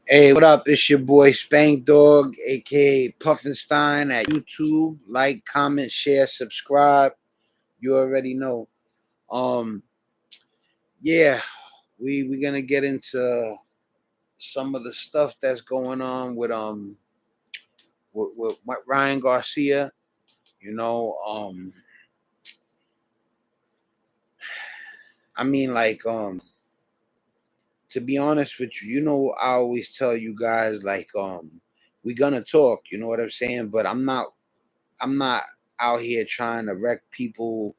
Hey, what up? It's your boy Spankdog, aka Puffinstein at YouTube. Like, comment, share, subscribe. You already know. Um, yeah, we gonna get into some of the stuff that's going on with Ryan Garcia. You know, I mean, like, to be honest with you, I always tell you guys like, we gonna talk. You know what I'm saying? But I'm not out here trying to wreck people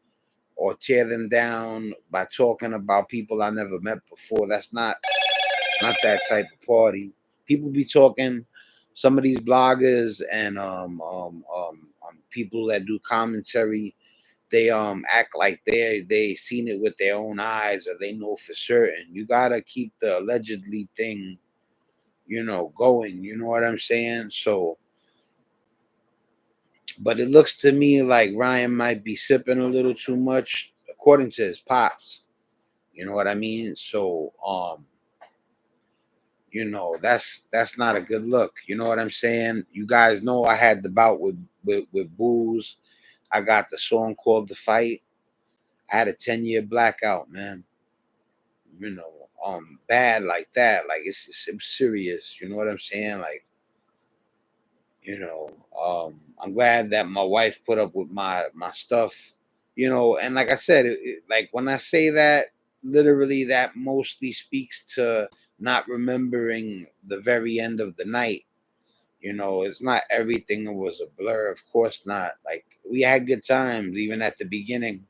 or tear them down by talking about people I never met before. It's not that type of party. People be talking, some of these bloggers and people that do commentary, they act like they seen it with their own eyes or they know for certain. You gotta keep the allegedly thing, going. You know what I'm saying? So, but it looks to me like Ryan might be sipping a little too much, according to his pops. You know what I mean? So, that's not a good look. You know what I'm saying? You guys know I had the bout with booze. I got the song called "The Fight." I had a 10-year blackout, man. Bad like that. Like it's serious. You know what I'm saying? Like, I'm glad that my wife put up with my stuff. And like I said, like when I say that, literally, that mostly speaks to not remembering the very end of the night. It's not everything was a blur, of course not. Like, we had good times even at the beginning.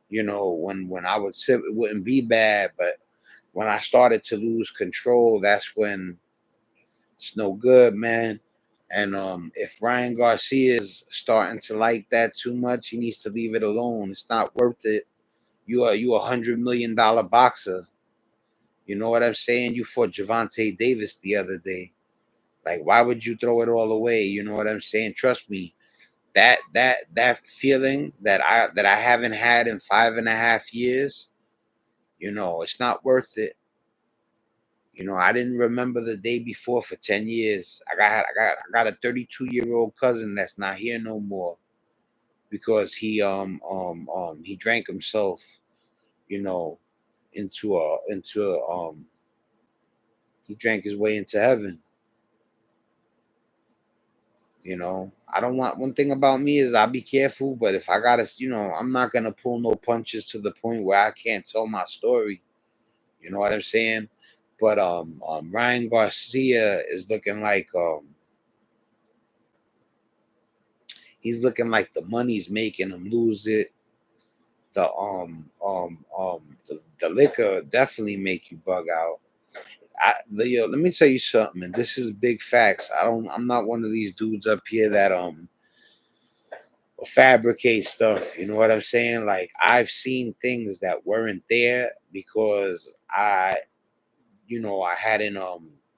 When I would sip, it wouldn't be bad, but when I started to lose control, that's when it's no good, man. And if Ryan Garcia is starting to like that too much, he needs to leave it alone. It's not worth it. You $100 million boxer. You know what I'm saying? You fought Javante Davis the other day. Like, why would you throw it all away? You know what I'm saying? Trust me, that feeling that I haven't had in 5.5 years, it's not worth it. I didn't remember the day before for 10 years. I got a 32-year-old cousin that's not here no more because he drank himself, you know, into he drank his way into heaven. I don't want, one thing about me is I'll be careful, but if I gotta, I'm not gonna pull no punches to the point where I can't tell my story. You know what I'm saying? But Ryan Garcia is looking like he's looking like the money's making him lose it. The liquor definitely make you bug out. Let me tell you something, and this is big facts. I'm not one of these dudes up here that fabricate stuff. You know what I'm saying? Like, I've seen things that weren't there because I hadn't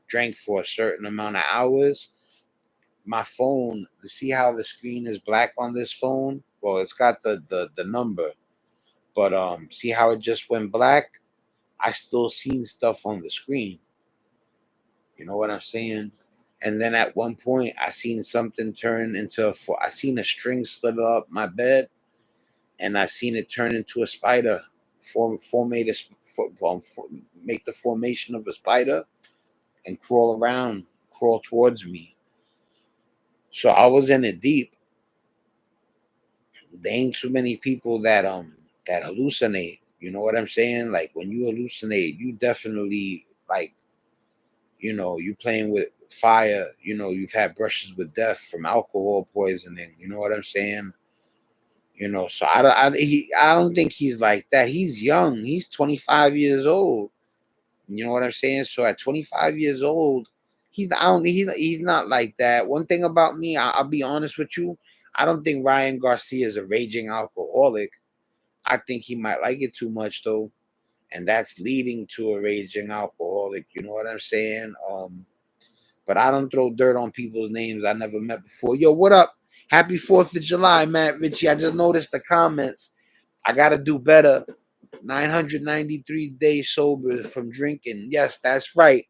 drank for a certain amount of hours. My phone, you see how the screen is black on this phone? Well, it's got the number, but see how it just went black? I still seen stuff on the screen. You know what I'm saying? And then at one point, I seen something turn into I seen a string slither up my bed, and I seen it turn into a spider, formate a, make the formation of a spider and crawl towards me. So I was in it deep. There ain't too many people that hallucinate. You know what I'm saying? Like, when you hallucinate, you definitely, like, you playing with fire. You've had brushes with death from alcohol poisoning. You know what I'm saying? So I don't think he's like that. He's young. He's 25 years old. You know what I'm saying? So at 25 years old, he's not like that. One thing about me, I'll be honest with you. I don't think Ryan Garcia is a raging alcoholic. I think he might like it too much though, and that's leading to a raging alcoholic. You know what I'm saying? But I don't throw dirt on people's names I never met before. Yo, what up? Happy 4th of July, Matt Ritchie. I just noticed the comments. I gotta do better. 993 days sober from drinking. Yes, that's right.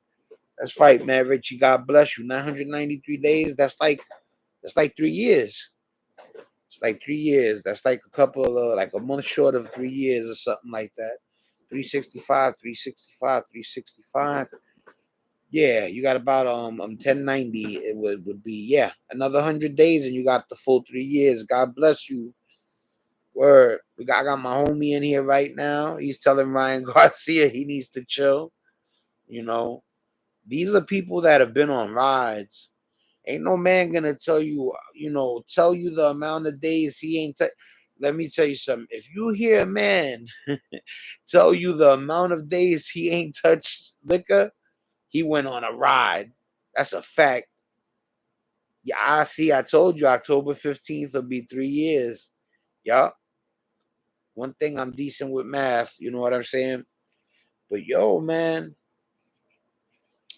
That's right, man, Richie. God bless you. 993 days. That's like 3 years. It's like 3 years. That's like a couple of like a month short of 3 years or something like that. 365, 365, 365. Yeah, you got about 1090. It would be, yeah, another 100 days and you got the full 3 years. God bless you. Word. I got my homie in here right now. He's telling Ryan Garcia he needs to chill. You know, these are people that have been on rides. Ain't no man gonna tell you the amount of days he ain't. Let me tell you something. If you hear a man tell you the amount of days he ain't touched liquor, he went on a ride. That's a fact. Yeah, I see. I told you October 15th will be 3 years. Yup. One thing, I'm decent with math. You know what I'm saying? But yo, man,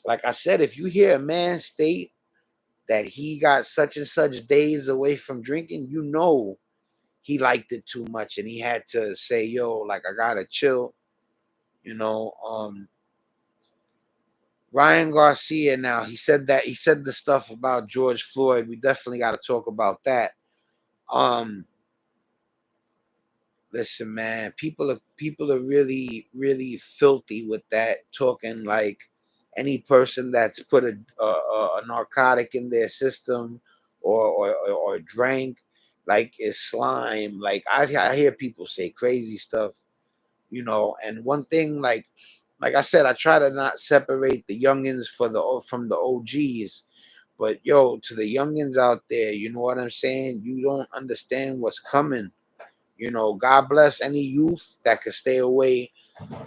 like I said, if you hear a man state that he got such and such days away from drinking, you know he liked it too much and he had to say, yo, like I gotta chill. You know, Ryan Garcia now, he said the stuff about George Floyd. We definitely gotta talk about that. Um, Listen, man, people are really, really filthy with that, talking like any person that's put a narcotic in their system or drank like is slime. Like I hear people say crazy stuff, And one thing, like I said, I try to not separate the youngins from the OGs. But yo, to the youngins out there, you know what I'm saying? You don't understand what's coming. God bless any youth that could stay away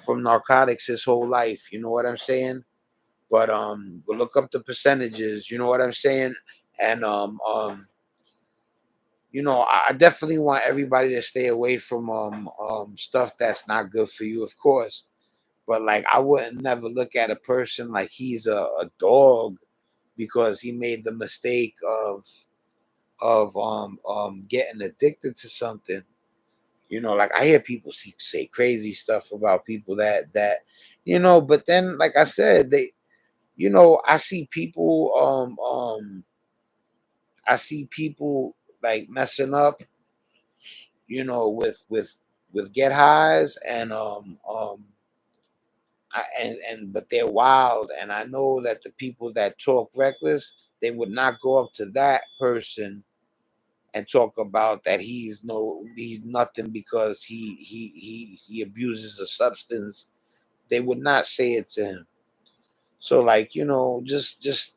from narcotics his whole life. You know what I'm saying? But we'll look up the percentages. You know what I'm saying? And I definitely want everybody to stay away from stuff that's not good for you, of course. But like, I wouldn't never look at a person like he's a dog because he made the mistake of getting addicted to something. Like I hear people say crazy stuff about people but then, like I said, I see people, I see people like messing up, with get highs but they're wild, and I know that the people that talk reckless, they would not go up to that person and talk about that he's nothing because he abuses a substance. They would not say it to him. So like, just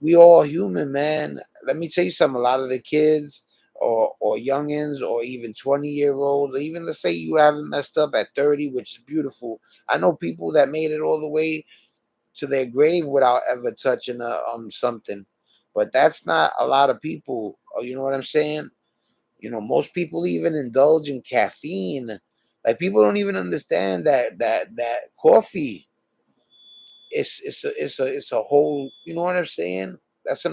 we all human, man. Let me tell you something. A lot of the kids or youngins or even 20-year-olds, or even let's say you haven't messed up at 30, which is beautiful. I know people that made it all the way to their grave without ever touching something. But that's not a lot of people. You know what I'm saying? Most people even indulge in caffeine. Like, people don't even understand that coffee it's a whole. You know what I'm saying? That's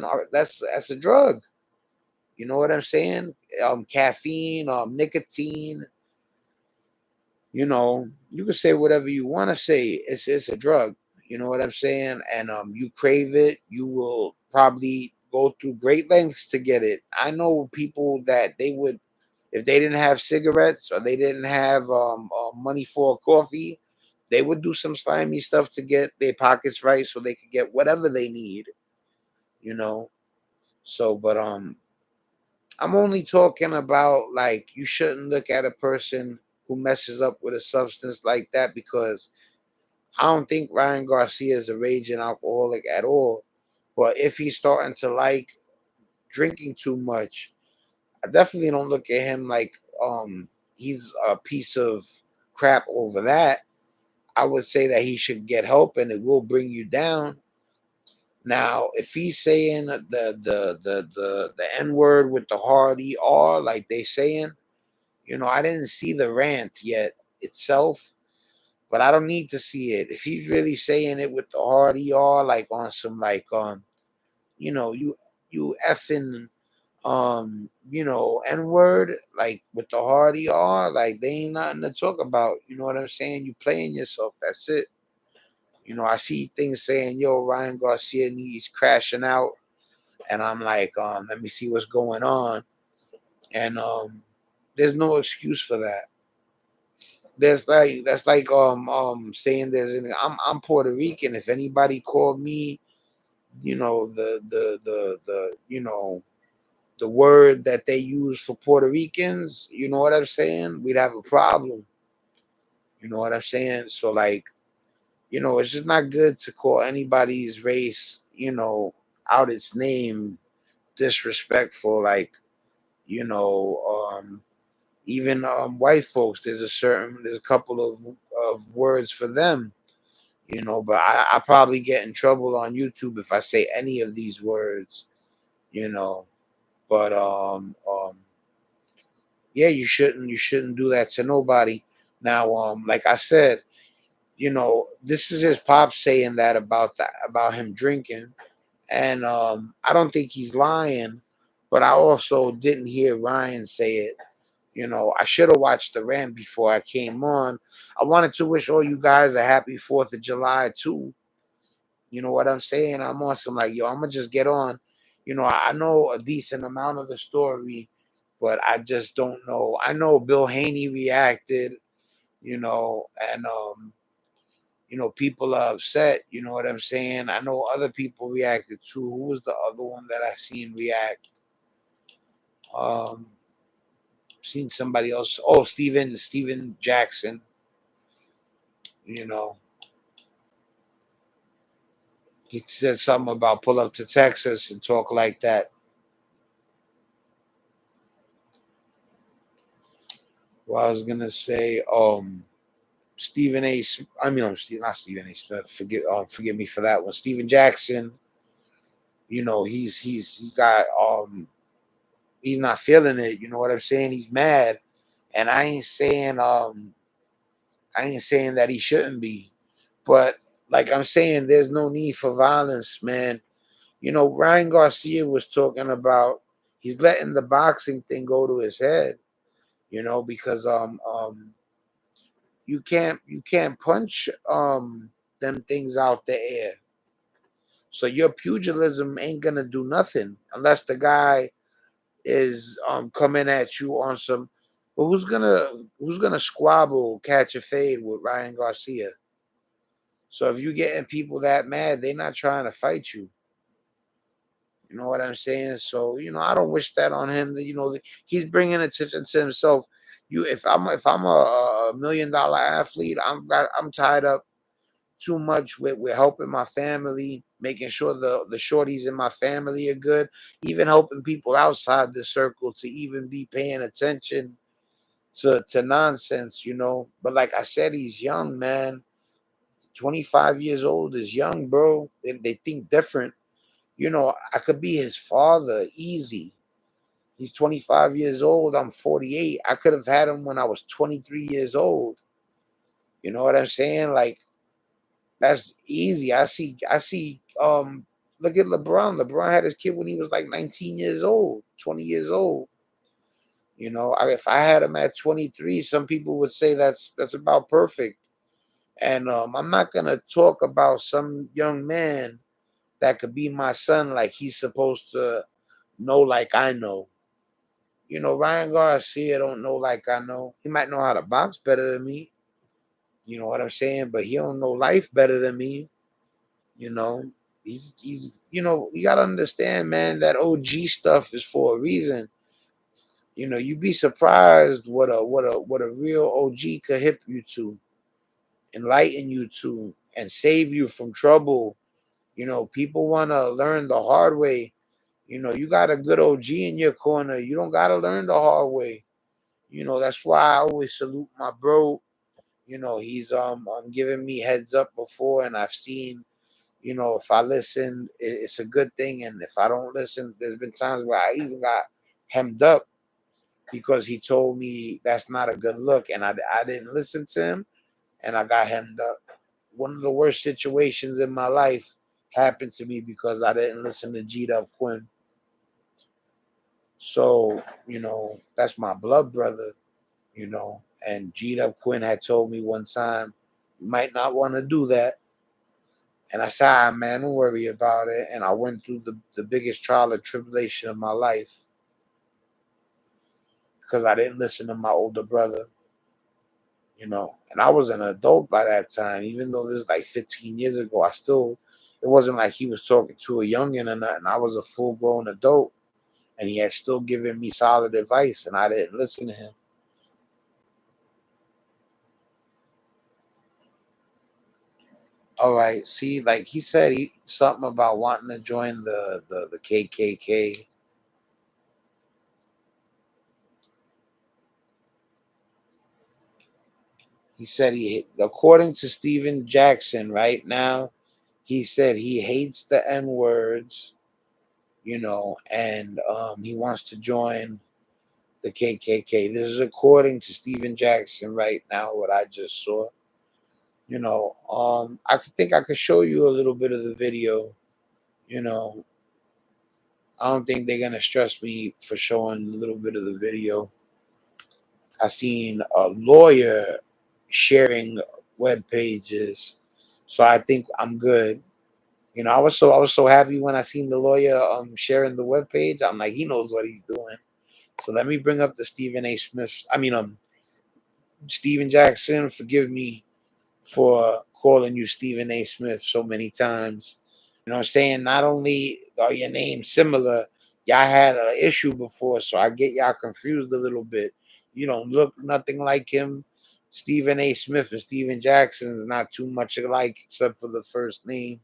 a drug. You know what I'm saying? Caffeine, nicotine. You can say whatever you want to say. It's a drug. You know what I'm saying? And you crave it, you will probably go through great lengths to get it. I know people that they would, if they didn't have cigarettes or they didn't have money for a coffee, they would do some slimy stuff to get their pockets right so they could get whatever they need. You know. So, but I'm only talking about, like, you shouldn't look at a person who messes up with a substance like that, because I don't think Ryan Garcia is a raging alcoholic at all. But if he's starting to like drinking too much, I definitely don't look at him like he's a piece of crap over that. I would say that he should get help and it will bring you down. Now, if he's saying the N word with the hard ER, like they saying, I didn't see the rant yet itself, but I don't need to see it. If he's really saying it with the hard ER, like on some, like, you effing N word, like with the hard ER, like they ain't nothing to talk about. You know what I'm saying? You playing yourself. That's it. I see things saying, yo, Ryan Garcia needs crashing out. And I'm like, let me see what's going on. And there's no excuse for that. That's like saying I'm Puerto Rican. If anybody called me, the word that they use for Puerto Ricans, you know what I'm saying? We'd have a problem. You know what I'm saying? So like, it's just not good to call anybody's race, out its name disrespectful. Like, you know, even white folks, there's a couple of words for them, but I probably get in trouble on YouTube if I say any of these words, you know. But yeah, you shouldn't do that to nobody. Now, like I said, this is his pop saying that about him drinking. And I don't think he's lying, but I also didn't hear Ryan say it. I should have watched the rant before I came on. I wanted to wish all you guys a happy 4th of July too. You know what I'm saying? I'm on some like, yo, I'm gonna just get on. I know a decent amount of the story, but I just don't know. I know Bill Haney reacted, and people are upset. You know what I'm saying? I know other people reacted too. Who was the other one that I seen react? Um, Seen somebody else. Oh, Steven Jackson. You know, he said something about pull up to Texas and talk like that. Well, I was gonna say, Stephen A. I mean, not Stephen A. Smith. Forgive me for that one. Steven Jackson. He got he's not feeling it. You know what I'm saying? He's mad, and I ain't saying that he shouldn't be, but like I'm saying, there's no need for violence, man. Ryan Garcia was talking about he's letting the boxing thing go to his head, because you can't punch them things out the air. So your pugilism ain't gonna do nothing unless the guy is coming at you on some. But who's gonna squabble, catch a fade with Ryan Garcia? So if you're getting people that mad, they're not trying to fight you. You know what I'm saying? So I don't wish that on him. That he's bringing attention to himself. If I'm a $1 million athlete, I'm tied up too much with helping my family, making sure the shorties in my family are good, even helping people outside the circle to even be paying attention to nonsense. But like I said, he's young, man. 25 years old is young, bro. They think different. I could be his father easy. He's 25 years old. I'm 48. I could have had him when I was 23 years old. You know what I'm saying? Like, that's easy. I see look at LeBron. LeBron had his kid when he was like 19 years old, 20 years old. If I had him at 23, some people would say that's about perfect. And I'm not gonna talk about some young man that could be my son like he's supposed to know like I know. Ryan Garcia don't know like I know. He might know how to box better than me. You know what I'm saying? But he don't know life better than me. You know, he's you gotta understand, man, that OG stuff is for a reason. You'd be surprised what a real OG could hip you to, enlighten you to, and save you from trouble. People wanna learn the hard way. You got a good OG in your corner. You don't gotta learn the hard way. That's why I always salute my bro. He's giving me heads up before, and I've seen, if I listen, it's a good thing. And if I don't listen, there's been times where I even got hemmed up because he told me that's not a good look. And I didn't listen to him and I got hemmed up. One of the worst situations in my life happened to me because I didn't listen to G'd Up Quinn. So, that's my blood brother, and G'd Up Quinn had told me one time, you might not want to do that. And I said, ah, man, don't worry about it. And I went through the biggest trial and tribulation of my life because I didn't listen to my older brother, you know. And I was an adult by that time, even though this is like 15 years ago. It wasn't like he was talking to a youngin' or nothing. I was a full grown adult, and he had still given me solid advice, and I didn't listen to him. All right, see, like he said, something about wanting to join the KKK. He said according to Steven Jackson, right now, he said he hates the N words, you know, and he wants to join the KKK. This is according to Steven Jackson right now. What I just saw, you know, I think I could show you a little bit of the video. You know, I don't think they're gonna stress me for showing a little bit of the video. I seen a lawyer sharing web pages, so I think I'm good. You know, I was so happy when I seen the lawyer sharing the web page. I'm like, he knows what he's doing. So let me bring up the Stephen A. Smith. I mean, Steven Jackson. Forgive me for calling you Stephen A. Smith so many times. You know what I'm saying? Not only are your names similar, y'all had an issue before, so I get y'all confused a little bit. You don't look nothing like him. Stephen A. Smith and Steven Jackson is not too much alike except for the first name.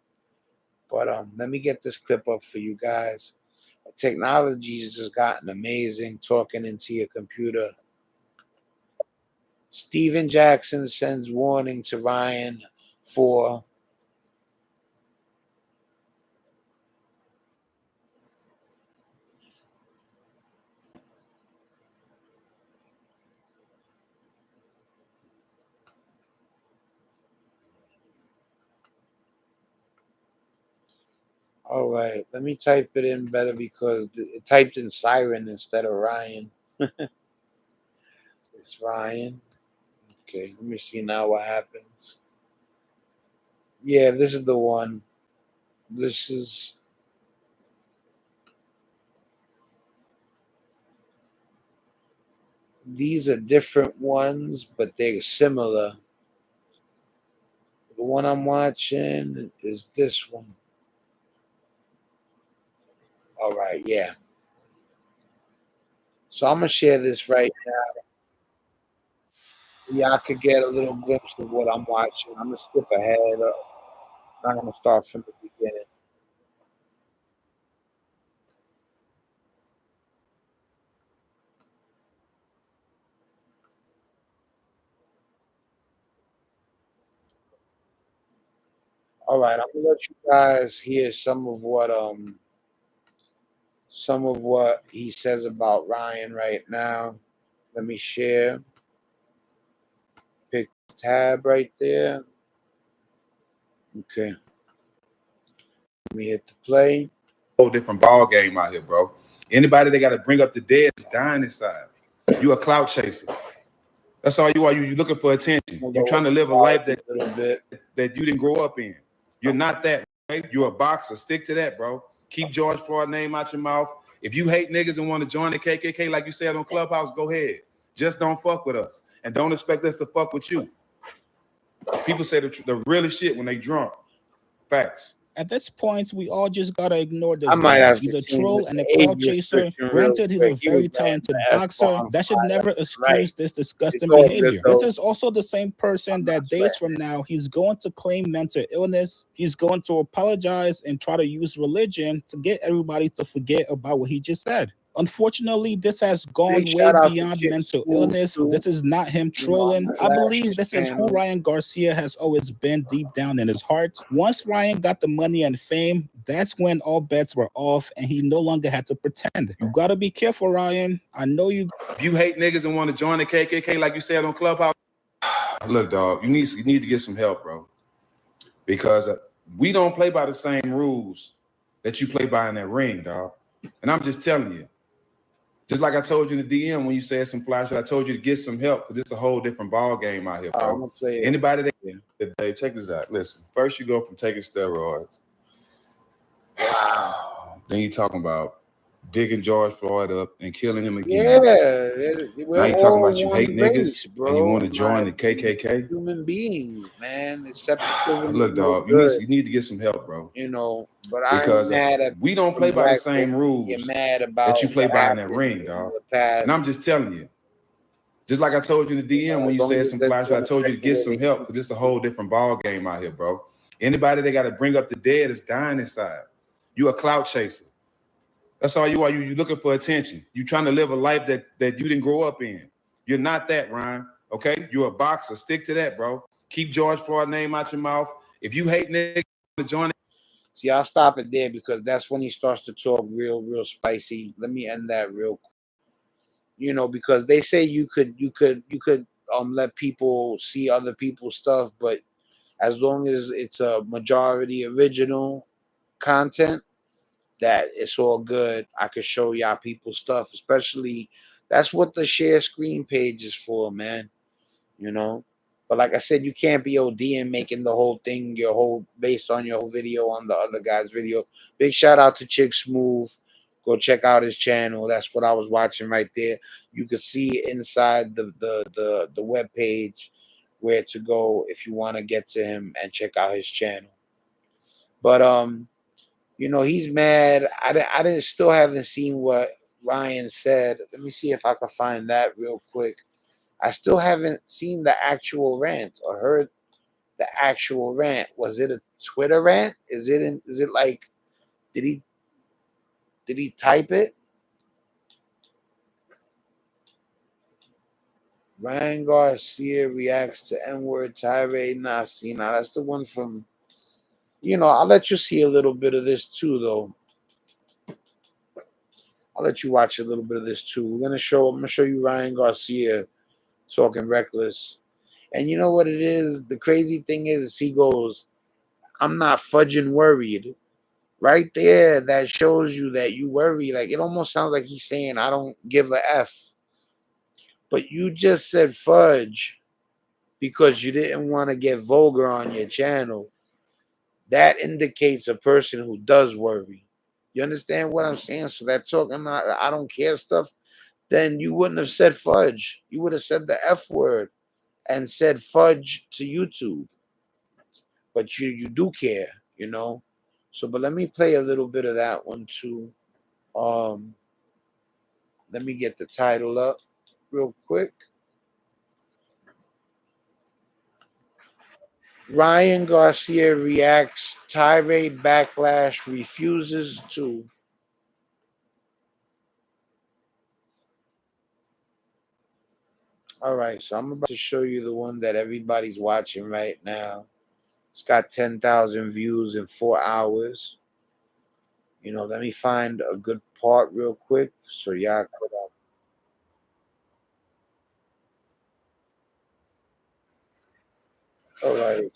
But let me get this clip up for you guys. Technology has just gotten amazing talking into your computer. Steven Jackson sends warning to Ryan for all right, let me type it in better because it typed in Siren instead of Ryan. It's Ryan. Okay, let me see now what happens. Yeah, this is the one. This is these are different ones, but they're similar. The one I'm watching is this one. All right, yeah. So I'm gonna share this right now. Y'all could get a little glimpse of what I'm watching. I'm gonna skip ahead. I'm not gonna start from the beginning. All right, I'm gonna let you guys hear some of what he says about Ryan right now. Let me share. Pick tab right there. Okay. Let me hit the play. Whole different ball game out here, bro. Anybody that got to bring up the dead is dying inside. You a clout chaser. That's all you are. You looking for attention. You trying to live a life that you didn't grow up in. You're not that, right? You're a boxer. Stick to that, bro. Keep George Floyd's name out your mouth. If you hate niggas and want to join the KKK, like you said on Clubhouse, go ahead. Just don't fuck with us. And don't expect us to fuck with you. People say the realest shit when they drunk. Facts. At this point, we all just gotta ignore I this might guy. have He's to a change troll the and a age crowd chaser. restriction real Granted, he's a quick. He was very letting talented the boxer. F-bombs That should fly never left and excuse right. this It's disgusting all good behavior. This though. is also the same person I'm not that days sweating from it. now he's going to claim mental illness. He's going to apologize and try to use religion to get everybody to forget about what he just said. Unfortunately, this has gone Big way shout out to beyond Chick mental Spoofs illness. too. This is not him You know, I trolling. might I lash believe his this is who channel. Ryan Garcia has always been deep down in his heart. Once Ryan got the money and fame, that's when all bets were off and he no longer had to pretend. You gotta be careful, Ryan. I know you. If you hate niggas and want to join the KKK, like you said on Clubhouse, look, dog, you need to get some help, bro. Because we don't play by the same rules that you play by in that ring, dog. And I'm just telling you, Just like I told you in the DM when you said some fly shit, I told you to get some help because it's a whole different ball game out here, bro. Anybody that check this out. Listen, first you go from taking steroids. Wow. Then you talking about digging George Floyd up and killing him again. Yeah, now you talking about you hate niggas, bro, and you want to join the KKK. Human beings, man. Skepticism. Look, dog, you need to get some help, bro. You know, but because we don't play by the same rules that you play by in that ring, dog. And I'm just telling you, just like I told you in the DM when you said some fly shit, I told you to get some help because it's a whole different ball game out here, bro. Anybody that got to bring up the dead is dying inside. You a clout chaser. That's all you are. You looking for attention. You trying to live a life that you didn't grow up in. You're not that, Ryan. Okay? You're a boxer. Stick to that, bro. Keep George Floyd name out your mouth. If you hate niggas, join it. See, I'll stop it there because that's when he starts to talk real spicy. Let me end that real quick. You know, because they say you could let people see other people's stuff, but as long as it's a majority original content, that it's all good. I could show y'all people's stuff, especially that's what the share screen page is for, man. You know, but like I said, you can't be OD and making the whole thing based on your whole video on the other guy's video. Big shout out to Chick Smooth. Go check out his channel. That's what I was watching right there. You can see inside the web page where to go if you want to get to him and check out his channel. But you know, he's mad. I still haven't seen what Ryan said. Let me see if I can find that real quick. I still haven't seen the actual rant or heard the actual rant. Was it a Twitter rant? Is it like, did he type it? Ryan Garcia reacts to N-word tirade. Nah, see, now that's the one from, you know, I'll let you see a little bit of this too, though. I'll let you watch a little bit of this too. I'm gonna show you Ryan Garcia talking reckless. And you know what it is? The crazy thing is he goes, I'm not fudging worried. Right there, that shows you that you worry. Like, it almost sounds like he's saying, I don't give a F. But you just said fudge because you didn't want to get vulgar on your channel. That indicates a person who does worry. You understand what I'm saying? So that talking I don't care stuff, then you wouldn't have said fudge. You would have said the F word and said fudge to YouTube. But you do care, you know? So, but let me play a little bit of that one too. Let me get the title up real quick. Ryan Garcia reacts, tirade backlash, refuses to. All right, so I'm about to show you the one that everybody's watching right now. It's got 10,000 views in 4 hours. You know, let me find a good part real quick so y'all could. All right.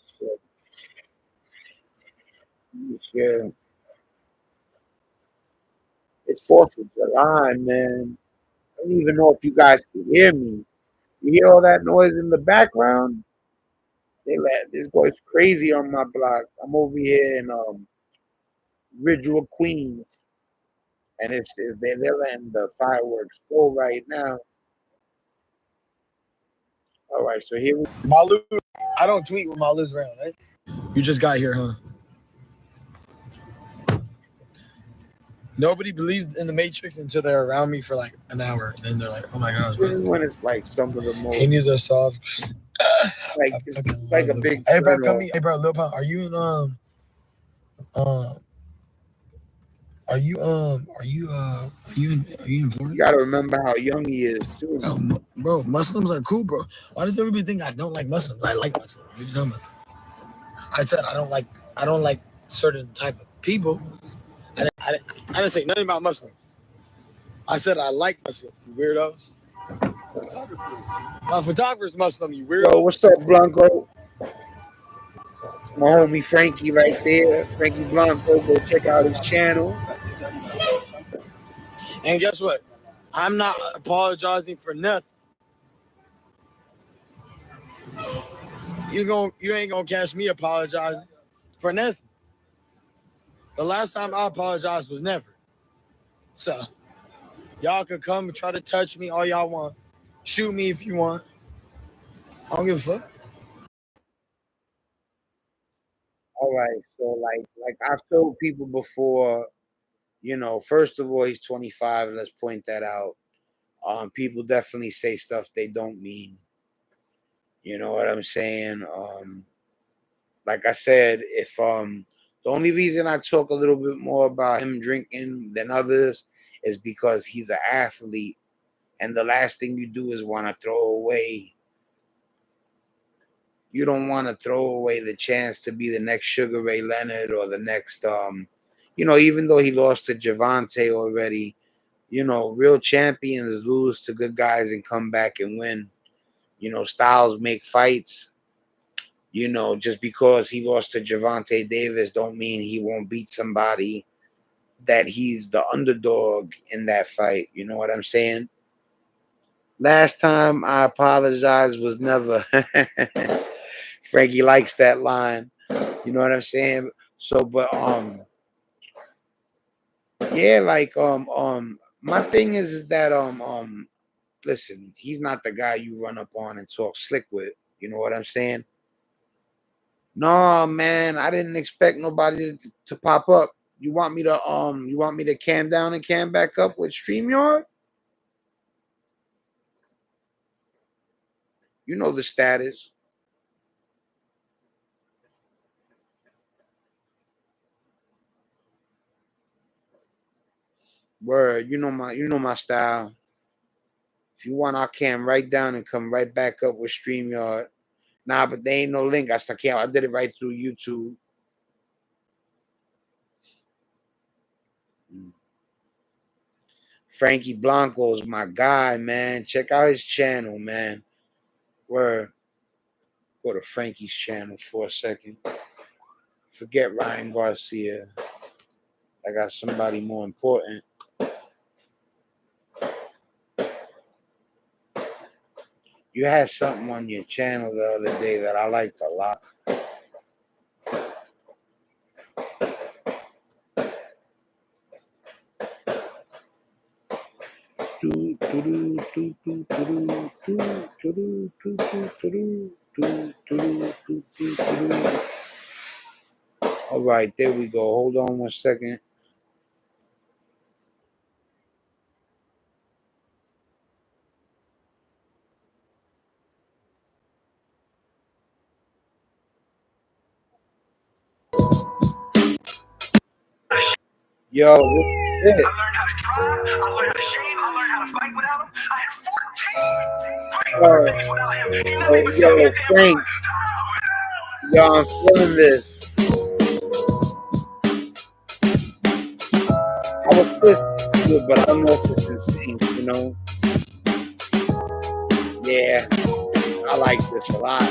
So, it's 4th of July, man. I don't even know if you guys can hear me. You hear all that noise in the background? This boy's crazy on my block. I'm over here in Ridgewood, Queens, and they're letting the fireworks go right now. All right, so here we. Malu, I don't tweet when Malu's around, right? You just got here, huh? Nobody believed in the Matrix until they're around me for like an hour. Then they're like, "Oh my gosh!" This is when it's like some of the most. Handies are soft. Like it's like a big. Hey bro, come here. Hey bro, Lil Pump, are you in Are you in Florida? You gotta remember how young he is too. Oh, bro, Muslims are cool, bro. Why does everybody think I don't like Muslims? I like Muslims. What are you talking about? I said I don't like certain type of people. I didn't say nothing about Muslims. I said I like Muslims, you weirdos. My photographer's Muslim, you weirdo. Yo, what's up, Blanco? It's my homie Frankie right there. Frankie Blanco. Go check out his channel. And guess what? I'm not apologizing for nothing. You ain't gonna catch me apologizing for nothing. The last time I apologized was never. So y'all can come and try to touch me all y'all want. Shoot me if you want. I don't give a fuck. All right, so like I've told people before, you know, first of all, he's 25. Let's point that out. People definitely say stuff they don't mean. You know what I'm saying? Like I said, if the only reason I talk a little bit more about him drinking than others is because he's an athlete, and the last thing you do is want to throw away. You don't want to throw away the chance to be the next Sugar Ray Leonard or the next, you know, even though he lost to Javante already, you know, real champions lose to good guys and come back and win. You know, styles make fights. You know, just because he lost to Javante Davis don't mean he won't beat somebody that he's the underdog in that fight. You know what I'm saying? Last time I apologized was never. Frankie likes that line. You know what I'm saying? So, but yeah, like my thing is that listen, he's not the guy you run up on and talk slick with. You know what I'm saying? No, man, I didn't expect nobody to pop up. You want me to cam down and cam back up with StreamYard? You know the status. Word, you know my style. If you want, I'll cam right down and come right back up with StreamYard. Nah, but there ain't no link. I did it right through YouTube. Frankie Blanco is my guy, man. Check out his channel, man. Word. Go to Frankie's channel for a second. Forget Ryan Garcia. I got somebody more important. You had something on your channel the other day that I liked a lot. All right, there we go. Hold on 1 second. Yo, I learned how to drive, I learned how to shave, I learned how to fight without him. I had 14 great birthdays without him. He never even sent me a damn Frank. Yo, I'm feeling this. I was pissed to it, but I don't know if it's insane, you know? Yeah, I like this a lot.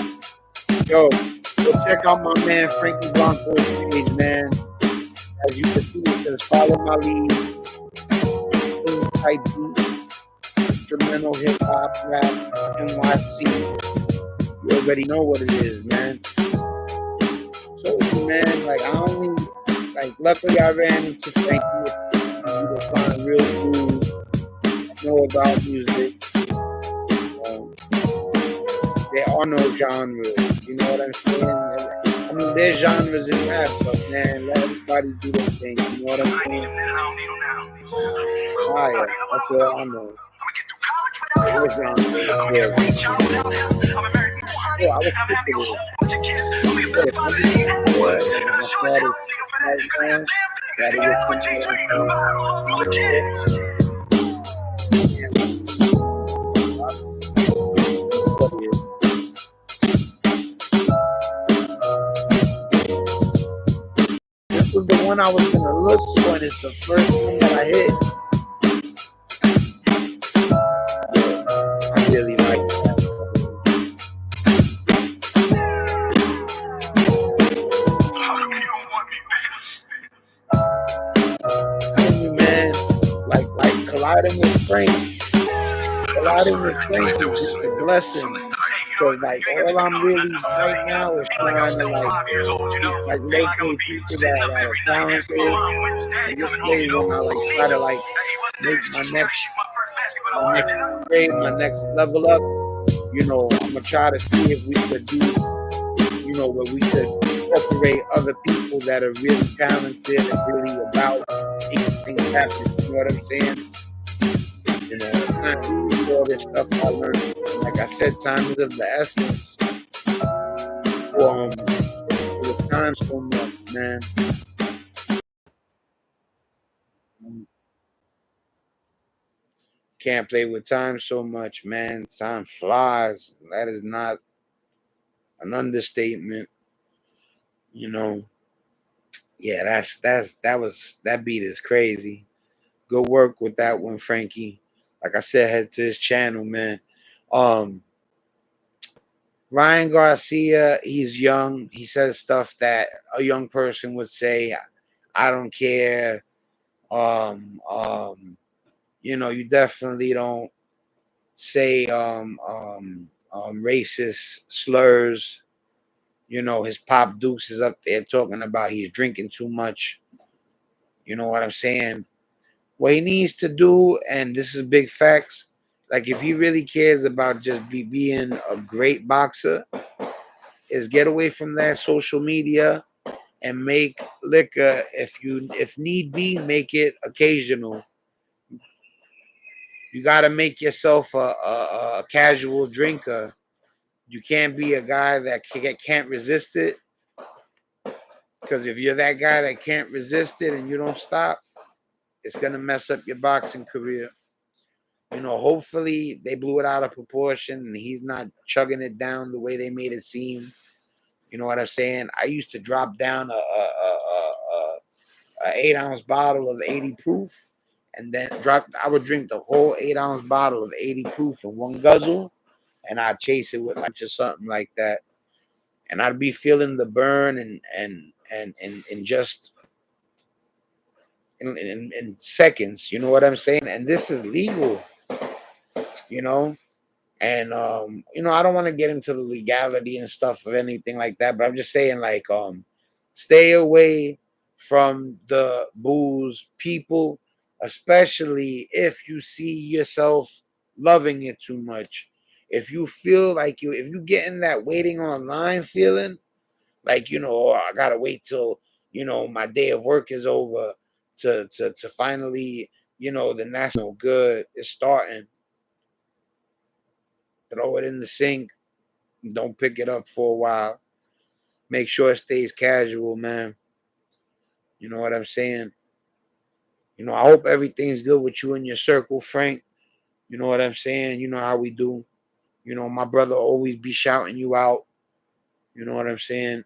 Yo, go check out my man Frankie Blanco's page, man. As you can see, it says follow my lead. Type beat, instrumental hip hop, rap, NYC. You already know what it is, man. So, man, like luckily I ran into Frankie. You will find real dudes, know about music. There are no genres. You know what I'm saying? I mean, there's genres in rap, but man, let everybody do their thing. You know what I'm saying? Fire. That's all I know. I was down there. I this was the one I was gonna look for, and it's the first one that I hit. I really like that. Man, like colliding with Frank. lot in this thing is just a blessing. Cause like all I'm really right now is trying to like locate people that are talented. And this way when I like try to like make my next grade, my next level up, you know, I'm gonna try to see if we could do, you know, where we could incorporate other people that are really talented and really about making things happen. You know what I'm saying? You know, it's not easy, all this stuff I learned. And like I said, time is of the essence. With time so much, man. Can't play with time so much, man. Time flies. That is not an understatement. You know. Yeah, that beat is crazy. Good work with that one, Frankie. Like I said, head to his channel, man. Ryan Garcia, he's young. He says stuff that a young person would say. I don't care. You know, you definitely don't say racist slurs. You know, his Pop Dukes is up there talking about he's drinking too much. You know what I'm saying? What he needs to do, and this is big facts, like if he really cares about just being a great boxer, is get away from that social media and make liquor, if need be, make it occasional. You got to make yourself a casual drinker. You can't be a guy that can't resist it, because if you're that guy that can't resist it and you don't stop, it's gonna mess up your boxing career. You know, hopefully they blew it out of proportion and he's not chugging it down the way they made it seem. You know what I'm saying? I used to drop down a 8-ounce bottle of 80 proof, and then I would drink the whole 8-ounce bottle of 80 proof in one guzzle, and I'd chase it with like just something like that. And I'd be feeling the burn and just in seconds, you know what I'm saying? And this is legal, you know. And you know, I don't want to get into the legality and stuff of anything like that, but I'm just saying, like, stay away from the booze people, especially if you see yourself loving it too much. If you feel like if you get in that waiting online feeling, like, you know, oh, I gotta wait till, you know, my day of work is over to finally, you know, then that's no good. It's starting. Throw it in the sink. Don't pick it up for a while. Make sure it stays casual, man. You know what I'm saying? You know, I hope everything's good with you and your circle, Frank. You know what I'm saying? You know how we do. You know, my brother always be shouting you out. You know what I'm saying?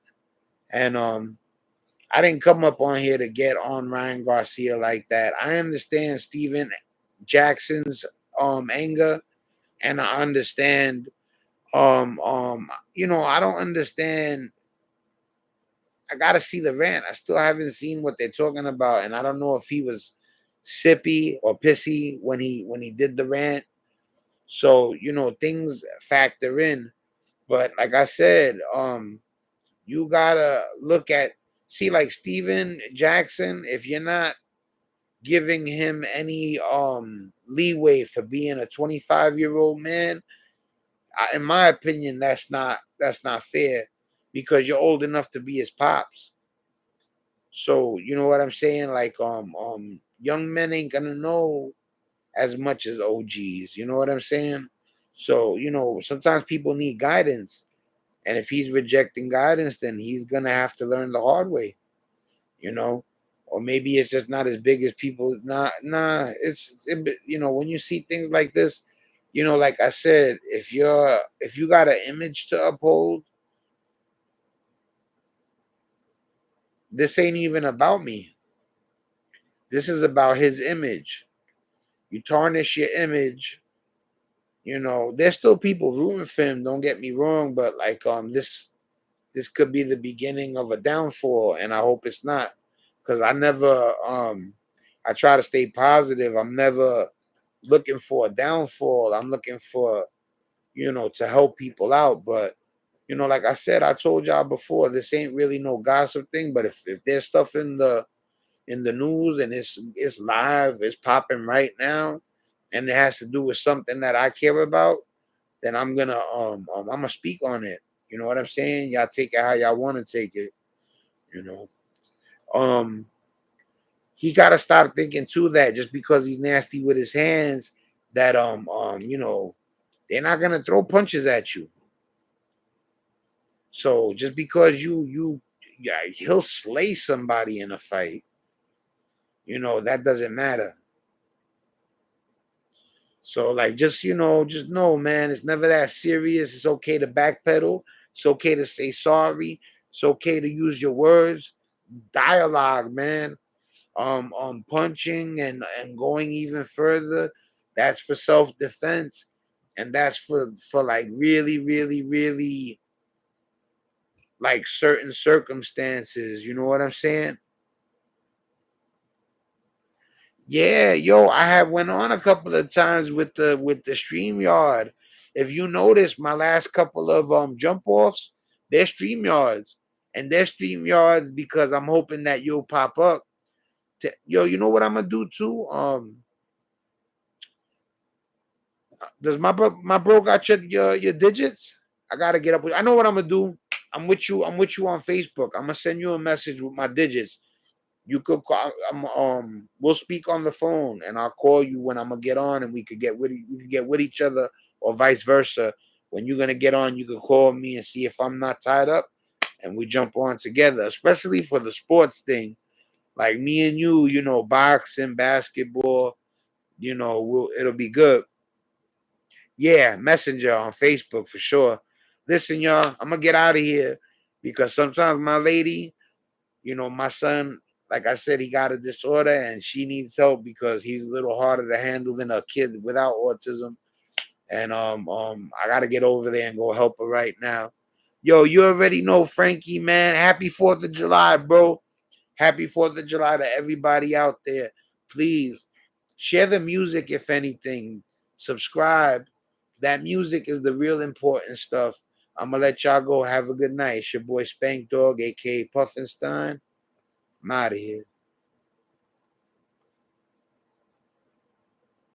And I didn't come up on here to get on Ryan Garcia like that. I understand Steven Jackson's anger, and I understand you know, I don't understand. I gotta see the rant. I still haven't seen what they're talking about, and I don't know if he was sippy or pissy when he did the rant. So, you know, things factor in. But like I said, you gotta see, like Steven Jackson, if you're not giving him any leeway for being a 25-year-old man, in my opinion, that's not fair, because you're old enough to be his pops. So you know what I'm saying? Like young men ain't gonna know as much as OGs. You know what I'm saying? So, you know, sometimes people need guidance. And if he's rejecting guidance, then he's gonna have to learn the hard way, you know. Or maybe it's just not as big as people. You know, when you see things like this, you know, like I said, if you got an image to uphold, this ain't even about me. This is about his image. You tarnish your image, you know, there's still people rooting for him, don't get me wrong, but like this could be the beginning of a downfall, and I hope it's not. Because I try to stay positive. I'm never looking for a downfall. I'm looking for, you know, to help people out. But, you know, like I said, I told y'all before, this ain't really no gossip thing. But if there's stuff in the news and it's live, it's popping right now, and it has to do with something that I care about, then I'm gonna speak on it. You know what I'm saying? Y'all take it how y'all want to take it. You know, he gotta stop thinking too that just because he's nasty with his hands, that you know, they're not gonna throw punches at you. So just because yeah, he'll slay somebody in a fight. You know, that doesn't matter. So like, just, you know, just know, man, it's never that serious. It's okay to backpedal. It's okay to say sorry. It's okay to use your words. Dialogue, man. Punching and going even further, that's for self-defense, and that's for like really, really, really like certain circumstances. You know what I'm saying? Yeah, yo, I have went on a couple of times with the StreamYard. If you notice, my last couple of jump offs, they're StreamYards. And they're StreamYards because I'm hoping that you'll pop up. Yo, you know what I'm gonna do too? Does my bro got your digits? I gotta get up with. I know what I'm gonna do. I'm with you. I'm with you on Facebook. I'm gonna send you a message with my digits. You could call. We'll speak on the phone, and I'll call you when I'm gonna get on, and we could get with each other, or vice versa. When you're gonna get on, you could call me and see if I'm not tied up, and we jump on together. Especially for the sports thing, like me and you know, boxing, basketball. You know, it'll be good. Yeah, Messenger on Facebook for sure. Listen, y'all, I'm gonna get out of here because sometimes my lady, you know, my son, like I said, he got a disorder and she needs help because he's a little harder to handle than a kid without autism. And I gotta get over there and go help her right now. Yo, you already know, Frankie, man. Happy 4th of July, bro. Happy 4th of July to everybody out there. Please share the music, if anything. Subscribe. That music is the real important stuff. I'm going to let y'all go. Have a good night. It's your boy Spankdog, a.k.a. Puffinstein. I'm out of here.